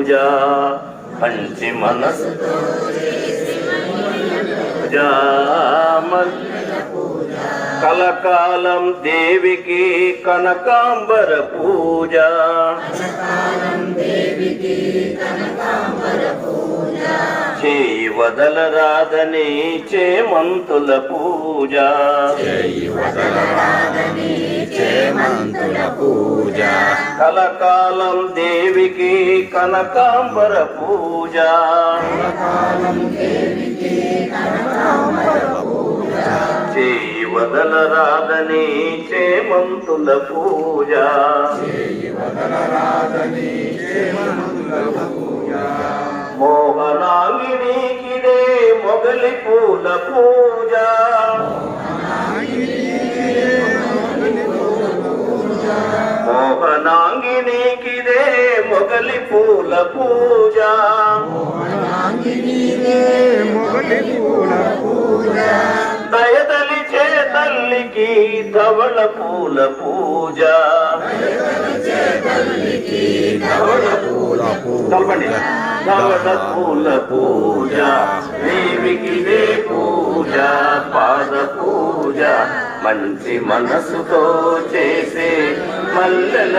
పూజ మంచి మనసుతో కలకాలం దేవికి కనకాంబర పూజ చేయి వదలరాదని చేమంతుల పూజ కలకాలం దేవికి కనకాంబర పూజ చేయి వదలరాదని చేమంతుల పూజ మోహనాంగినికిదే మొగలి పూల పూజ మోహనాంగినికిదే మొగలి పూల పూజ దయదలిచే తల్లికి ధవళ పూల పూజ ధవళ పూల పూజ దేవికి పూజ పాద పూజ మంచి మనసుతో చేసే మల్లెల